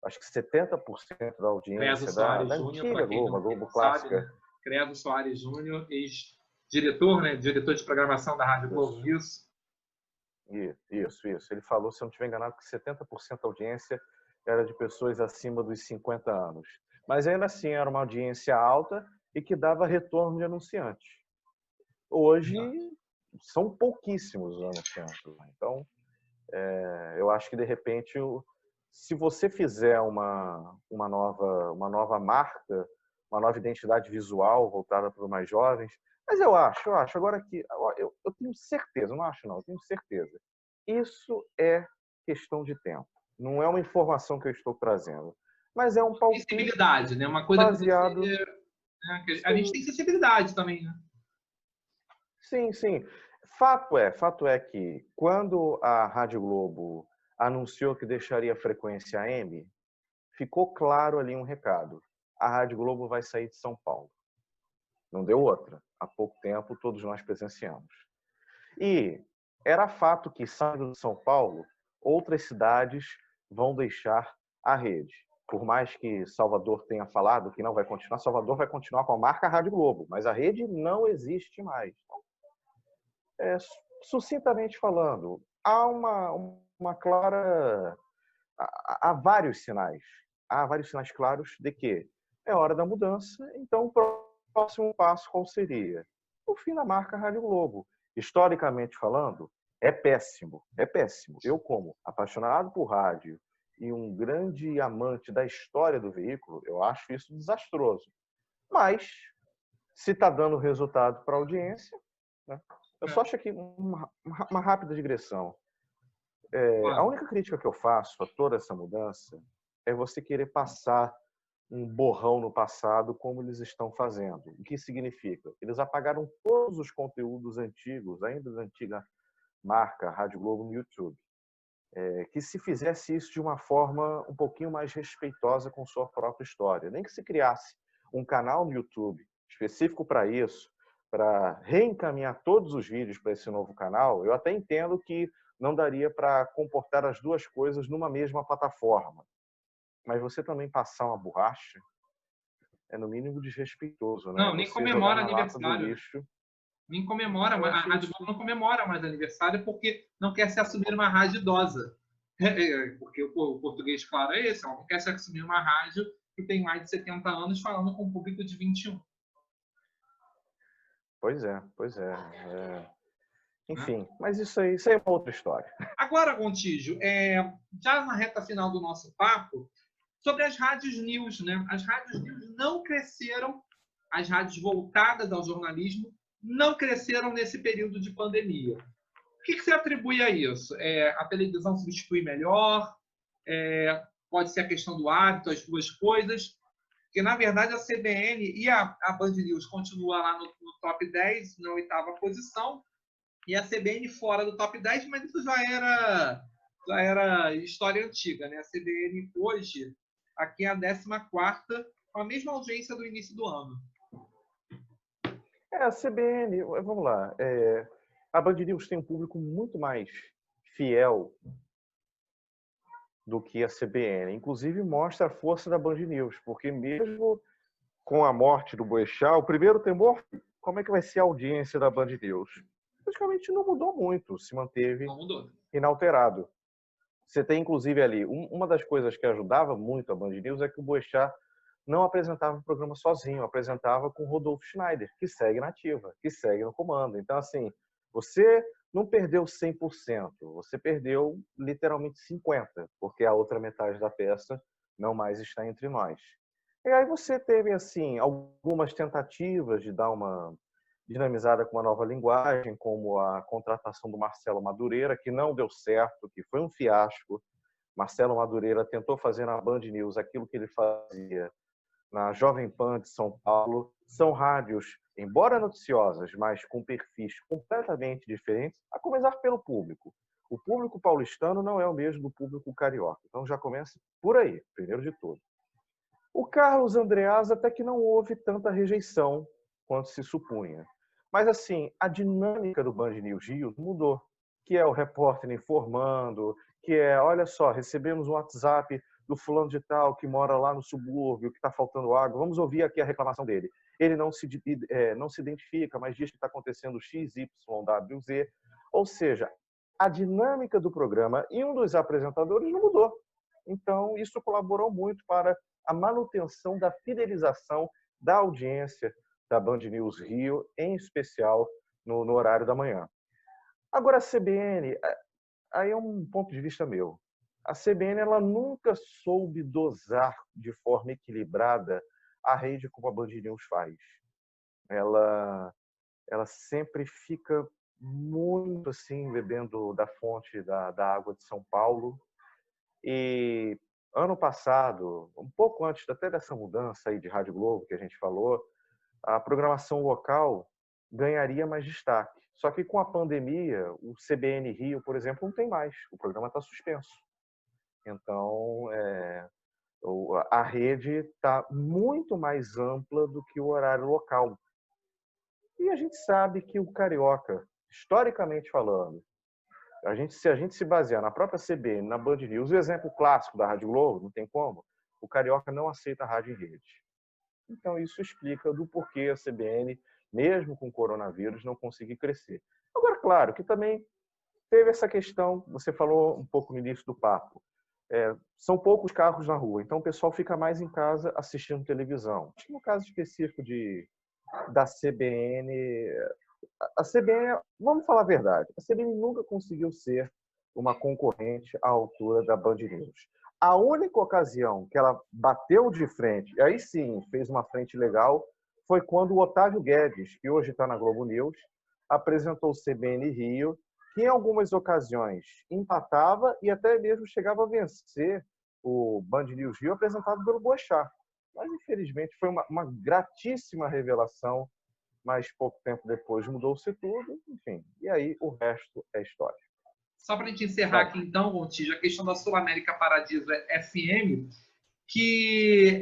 acho que 70% da Creso audiência Soares da Júnior, antiga para quem Globo, a não, Globo sabe, clássica. né? Creso Soares Júnior, ex-diretor, né? Diretor de programação da Rádio Globo, isso. Isso. Ele falou, se eu não estiver enganado, que 70% da audiência era de pessoas acima dos 50 anos. Mas ainda assim era uma audiência alta e que dava retorno de anunciante. Hoje são pouquíssimos os anunciantes. Então, eu acho que de repente, se você fizer uma nova marca, uma nova identidade visual voltada para os mais jovens, mas eu acho, agora que eu tenho certeza, não acho não, eu tenho certeza. Isso é questão de tempo. Não é uma informação que eu estou trazendo, mas é um palpite sensibilidade, né? Uma coisa baseado. que você, né? A gente tem sensibilidade também, né? Sim. Fato é que quando a Rádio Globo anunciou que deixaria a frequência AM, ficou claro ali um recado. A Rádio Globo vai sair de São Paulo. Não deu outra. Há pouco tempo, todos nós presenciamos. E era fato que, saindo de São Paulo, outras cidades vão deixar a rede. Por mais que Salvador tenha falado que não vai continuar, Salvador vai continuar com a marca Rádio Globo, mas a rede não existe mais. Sucintamente falando, há uma clara... Há vários sinais. Há vários sinais claros de que é hora da mudança, então o próximo passo qual seria? O fim da marca Rádio Globo. Historicamente falando, é péssimo. É péssimo. Eu, como apaixonado por rádio e um grande amante da história do veículo, eu acho isso desastroso. Mas, se está dando resultado para a audiência, né? Eu só acho aqui uma rápida digressão. A única crítica que eu faço a toda essa mudança é você querer passar um borrão no passado como eles estão fazendo. O que significa? Eles apagaram todos os conteúdos antigos, ainda da antiga marca Rádio Globo no YouTube. Que se fizesse isso de uma forma um pouquinho mais respeitosa com sua própria história. Nem que se criasse um canal no YouTube específico para isso, para reencaminhar todos os vídeos para esse novo canal, eu até entendo que não daria para comportar as duas coisas numa mesma plataforma. Mas você também passar uma borracha é no mínimo desrespeitoso, né? Não, nem Você jogar comemora na lata do aniversário. lixo. Nem comemora, Eu a acho Rádio isso. Globo não comemora mais aniversário porque não quer se assumir uma rádio idosa. Porque o português, claro, é esse. Ela não quer se assumir uma rádio que tem mais de 70 anos falando com um público de 21. Pois é. Né? Enfim, mas isso aí é uma outra história. Agora, Gontijo, já na reta final do nosso papo, sobre as rádios news, né? As rádios news não cresceram, as rádios voltadas ao jornalismo não cresceram nesse período de pandemia. O que você atribui a isso? A televisão substitui melhor? Pode ser a questão do hábito, as duas coisas? Porque, na verdade, a CBN e a Band News continuam lá no top 10, na 8ª posição, e a CBN fora do top 10, mas isso já era história antiga, né? A CBN hoje, aqui é a 14ª, com a mesma audiência do início do ano. A CBN, vamos lá, a Band News tem um público muito mais fiel do que a CBN. Inclusive, mostra a força da Band News, porque mesmo com a morte do Boechat, o primeiro temor, como é que vai ser a audiência da Band News? Praticamente não mudou muito, se manteve inalterado. Você tem, inclusive, ali, uma das coisas que ajudava muito a Band News é que o Boechat não apresentava o programa sozinho, apresentava com Rodolfo Schneider, que segue na ativa, que segue no comando. Então, assim, você não perdeu 100%, você perdeu literalmente 50%, porque a outra metade da peça não mais está entre nós. E aí você teve, assim, algumas tentativas de dar uma dinamizada com uma nova linguagem, como a contratação do Marcelo Madureira, que não deu certo, que foi um fiasco. Marcelo Madureira tentou fazer na Band News aquilo que ele fazia na Jovem Pan de São Paulo. São rádios, embora noticiosas, mas com perfis completamente diferentes, a começar pelo público. O público paulistano não é o mesmo do público carioca. Então já começa por aí, primeiro de tudo. O Carlos Andreas até que não houve tanta rejeição quanto se supunha. Mas, assim, a dinâmica do Band News Rio mudou, que é o repórter informando, que é, olha só, recebemos um WhatsApp do fulano de tal que mora lá no subúrbio, que está faltando água, vamos ouvir aqui a reclamação dele. Ele não se identifica, mas diz que está acontecendo X, Y, W, Z. Ou seja, a dinâmica do programa e um dos apresentadores não mudou. Então, isso colaborou muito para a manutenção da fidelização da audiência da Band News Rio, em especial no horário da manhã. Agora, a CBN, aí é um ponto de vista meu. A CBN ela nunca soube dosar de forma equilibrada a rede como a Band News faz. Ela sempre fica muito assim, bebendo da fonte da água de São Paulo. E ano passado, um pouco antes até dessa mudança aí de Rádio Globo que a gente falou, a programação local ganharia mais destaque. Só que com a pandemia, o CBN Rio, por exemplo, não tem mais. O programa está suspenso. Então, a rede está muito mais ampla do que o horário local. E a gente sabe que o carioca, historicamente falando, se a gente se basear na própria CBN, na Band News, o exemplo clássico da Rádio Globo, não tem como, o carioca não aceita a rádio em rede. Então, isso explica do porquê a CBN, mesmo com o coronavírus, não conseguiu crescer. Agora, claro que também teve essa questão, você falou um pouco no início do papo, são poucos carros na rua, então o pessoal fica mais em casa assistindo televisão. No caso específico da CBN, a CBN, vamos falar a verdade, a CBN nunca conseguiu ser uma concorrente à altura da Band News. A única ocasião que ela bateu de frente, e aí sim fez uma frente legal, foi quando o Otávio Guedes, que hoje está na Globo News, apresentou o CBN Rio, que em algumas ocasiões empatava e até mesmo chegava a vencer o Band News Rio apresentado pelo Boechat. Mas, infelizmente, foi uma gratíssima revelação, mas pouco tempo depois mudou-se tudo, enfim. E aí o resto é história. Só para a gente encerrar aqui, então, Gontijo, a questão da Sul América Paradiso FM, que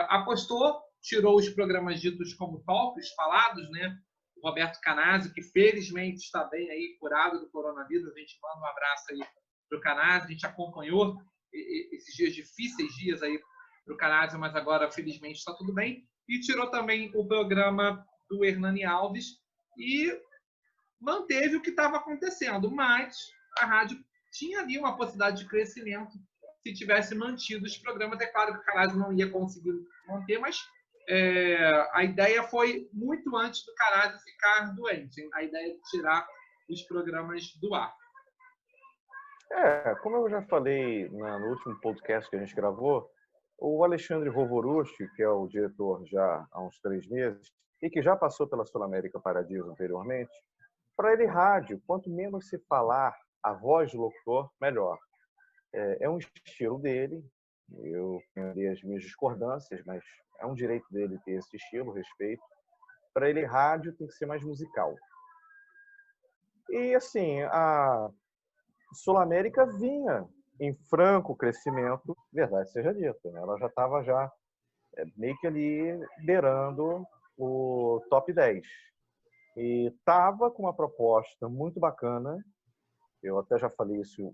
apostou, tirou os programas ditos como talks, falados, né? O Roberto Canazzo, que felizmente está bem aí, curado do coronavírus. A gente manda um abraço aí para o Canazzo. A gente acompanhou esses difíceis dias aí para o Canazzo, mas agora, felizmente, está tudo bem. E tirou também o programa do Hernani Alves e manteve o que estava acontecendo, mas a rádio tinha ali uma possibilidade de crescimento se tivesse mantido os programas. É claro que o Canazzo não ia conseguir manter, mas a ideia foi muito antes do Canazzo ficar doente. A ideia de tirar os programas do ar. Como eu já falei no último podcast que a gente gravou, o Alexandre Rovorucci, que é o diretor já há uns 3 meses, e que já passou pela Sul América Paradiso anteriormente, para ele rádio, quanto menos se falar a voz do locutor, melhor. É um estilo dele, eu tenho as minhas discordâncias, mas é um direito dele ter esse estilo, respeito. Para ele, rádio tem que ser mais musical. E, assim, a Sul América vinha em franco crescimento, verdade seja dita, né? Ela já estava meio que ali beirando o top 10. E estava com uma proposta muito bacana. Eu até já falei isso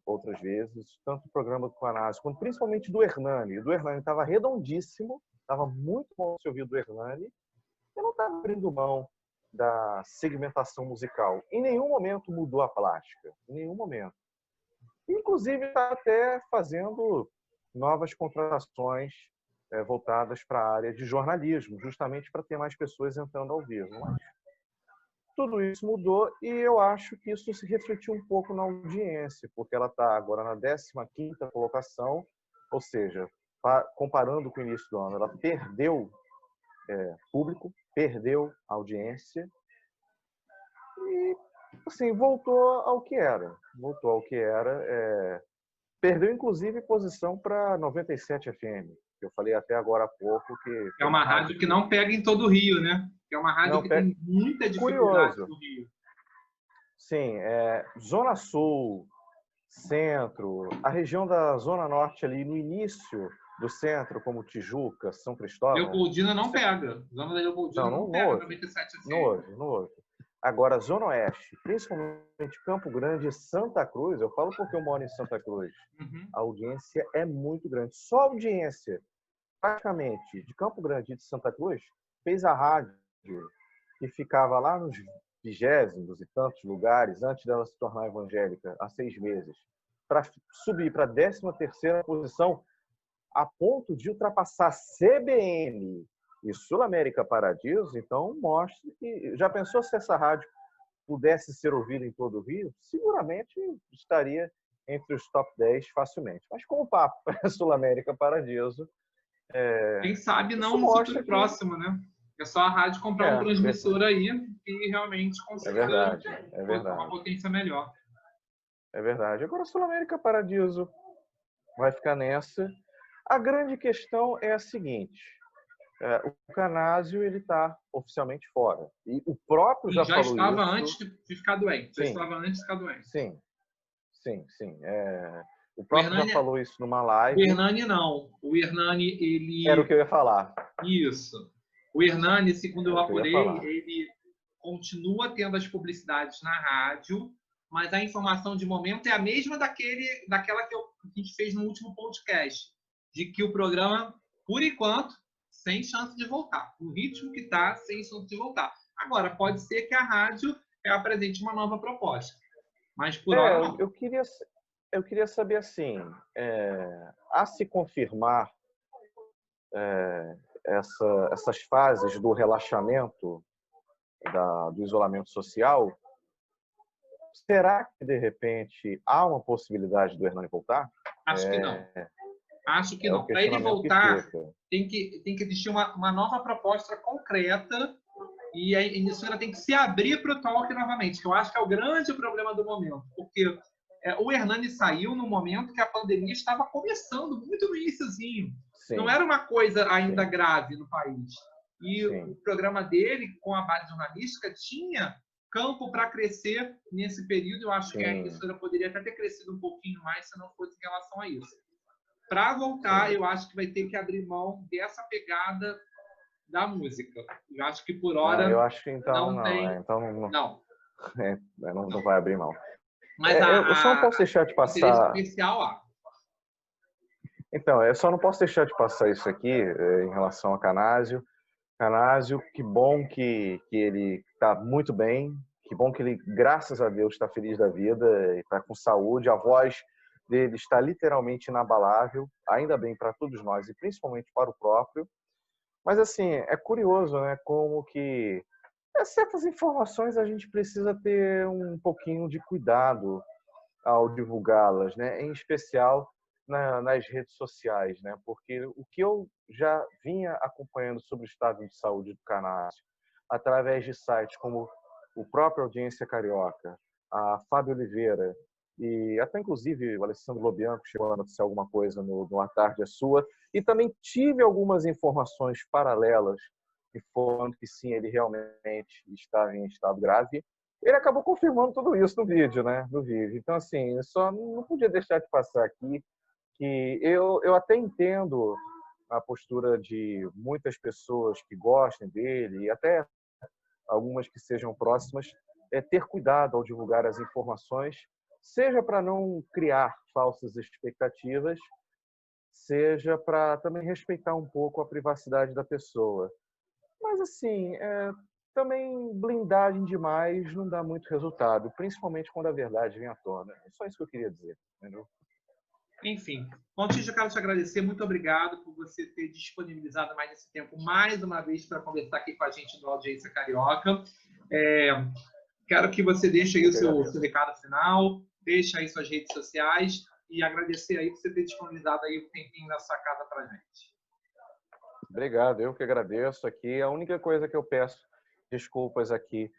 outras vezes, tanto o programa do Canazzo, quanto principalmente do Hernani. O do Hernani estava redondíssimo, estava muito bom se ouvir do Hernani. Eu não estava abrindo mão da segmentação musical. Em nenhum momento mudou a plástica, em nenhum momento. Inclusive, está até fazendo novas contratações voltadas para a área de jornalismo, justamente para ter mais pessoas entrando ao vivo. Mas tudo isso mudou e eu acho que isso se refletiu um pouco na audiência, porque ela está agora na 15ª colocação, ou seja, comparando com o início do ano, ela perdeu público, perdeu audiência e, assim, voltou ao que era. Perdeu, inclusive, posição para 97 FM. Eu falei até agora há pouco que... É uma rádio que não pega em todo o Rio, né? É uma rádio que tem muita dificuldade no Rio. Sim, Zona Sul, Centro, a região da Zona Norte ali no início do centro, como Tijuca, São Cristóvão. Leopoldina não pega. Zona da Leopoldina não pega, 97 não houve, não houve. Agora, Zona Oeste, principalmente Campo Grande e Santa Cruz, eu falo porque eu moro em Santa Cruz, a audiência é muito grande. Só a audiência, praticamente, de Campo Grande e de Santa Cruz, fez a rádio, que ficava lá nos 20º e tantos lugares, antes dela se tornar evangélica, há 6 meses, para subir para a 13ª posição, a ponto de ultrapassar CBN e Sul América Paradiso. Então, mostra que... Já pensou se essa rádio pudesse ser ouvida em todo o Rio? Seguramente estaria entre os top 10 facilmente. Mas com o papo para Sul América Paradiso... Quem sabe não no futuro próximo, né? É só a rádio comprar um transmissor aí e realmente conseguir uma potência melhor. É verdade. Agora, Sul América Paradiso vai ficar nessa. A grande questão é a seguinte: o Canásio ele está oficialmente fora. E o próprio já falou isso. Já estava antes de ficar doente. Já estava antes de ficar doente. Sim. O próprio já falou isso numa live. O Hernani não. O Hernani, ele... Era o que eu ia falar. Isso. O Hernani, segundo eu apurei, ele continua tendo as publicidades na rádio, mas a informação de momento é a mesma daquela que a gente fez no último podcast, de que o programa, por enquanto, sem chance de voltar. No ritmo que está, sem chance de voltar. Agora, pode ser que a rádio apresente uma nova proposta. Mas por hora não. Eu queria saber assim, a se confirmar essas fases do relaxamento, do isolamento social, será que, de repente, há uma possibilidade do Hernani voltar? Acho que não. Acho que não. Para ele voltar, tem que existir uma nova proposta concreta e a emissora tem que se abrir para o talk novamente, que eu acho que é o grande problema do momento. Porque o Hernani saiu no momento que a pandemia estava começando, muito no iniciozinho. Não era uma coisa ainda grave no país. E o programa dele, com a base jornalística, tinha campo para crescer nesse período. Eu acho que a emissora poderia até ter crescido um pouquinho mais se não fosse em relação a isso. Para voltar, eu acho que vai ter que abrir mão dessa pegada da música. Eu acho que por hora eu acho que então não tem... não vai abrir mão. Mas eu só não posso deixar de passar... Especial, Então, eu só não posso deixar de passar isso aqui em relação a Canásio. Canásio, que bom que ele está muito bem, que bom que ele, graças a Deus, está feliz da vida e está com saúde. A voz dele está literalmente inabalável, ainda bem para todos nós e principalmente para o próprio. Mas, assim, é curioso, né, como que certas informações a gente precisa ter um pouquinho de cuidado ao divulgá-las, né, em especial nas redes sociais, né? Porque o que eu já vinha acompanhando sobre o estado de saúde do Canásio, através de sites como o próprio Audiência Carioca, a Fábio Oliveira e até inclusive o Alessandro Lobianco chegou a noticiar alguma coisa no A Tarde é Sua, e também tive algumas informações paralelas informando que sim, ele realmente estava em estado grave. Ele acabou confirmando tudo isso no vídeo, né? No vídeo. Então, assim, eu só não podia deixar de passar aqui que eu até entendo a postura de muitas pessoas que gostem dele e até algumas que sejam próximas, ter cuidado ao divulgar as informações, seja para não criar falsas expectativas, seja para também respeitar um pouco a privacidade da pessoa. Mas, assim, também blindagem demais não dá muito resultado, principalmente quando a verdade vem à tona. É só isso que eu queria dizer, entendeu? Enfim, Montijo, eu quero te agradecer. Muito obrigado por você ter disponibilizado mais esse tempo, mais uma vez, para conversar aqui com a gente no Audiência Carioca. Quero que você deixe aí o seu recado final, deixe aí suas redes sociais e agradecer aí por você ter disponibilizado aí um tempinho na sua casa para a gente. Obrigado, eu que agradeço aqui. A única coisa que eu peço desculpas aqui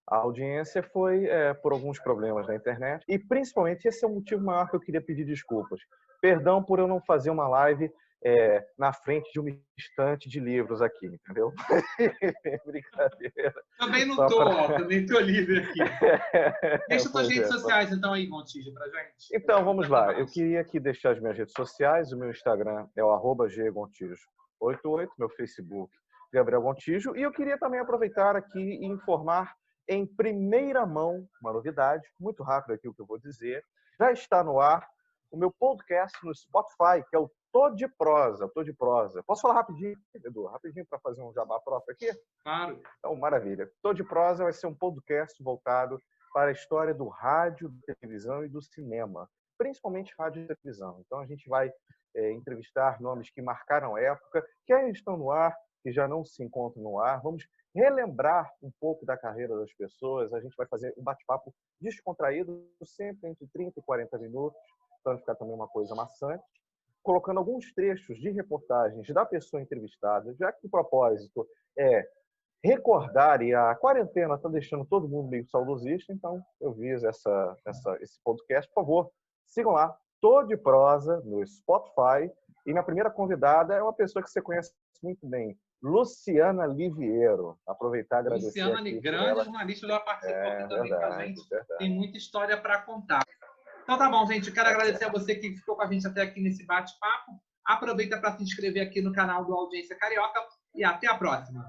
a audiência foi por alguns problemas na internet e principalmente esse é o motivo maior que eu queria pedir desculpas. Perdão por eu não fazer uma live na frente de uma estante de livros aqui, entendeu? Brincadeira. Também não tô, também tô livre aqui. Deixa suas redes Pois é. sociais, então, aí, Gontijo, pra gente. Então, vamos lá. Eu queria aqui deixar as minhas redes sociais. O meu Instagram é o @ggontijo88, meu Facebook, Gabriel Gontijo. E eu queria também aproveitar aqui e informar em primeira mão uma novidade, muito rápido aqui o que eu vou dizer. Já está no ar o meu podcast no Spotify, que é o Tô de Prosa. Posso falar rapidinho, Edu? Rapidinho para fazer um jabá próprio aqui? Claro. Então, maravilha. Tô de Prosa vai ser um podcast voltado para a história do rádio, da televisão e do cinema, principalmente rádio e televisão. Então, a gente vai entrevistar nomes que marcaram a época, que ainda estão no ar, que já não se encontram no ar. Vamos relembrar um pouco da carreira das pessoas. A gente vai fazer um bate-papo descontraído, sempre entre 30 e 40 minutos, para não ficar também uma coisa maçante, colocando alguns trechos de reportagens da pessoa entrevistada, já que o propósito é recordar, e a quarentena está deixando todo mundo meio saudosista, então eu fiz esse podcast. Por favor, sigam lá, Tô de Prosa, no Spotify. E minha primeira convidada é uma pessoa que você conhece muito bem, Luciana Liviero. Aproveitar e agradecer Luciana, aqui grande jornalista, já participou aqui também com a gente. Verdade. Tem muita história para contar. Então tá bom, gente. Eu quero agradecer a você que ficou com a gente até aqui nesse bate-papo. Aproveita para se inscrever aqui no canal do Audiência Carioca e até a próxima.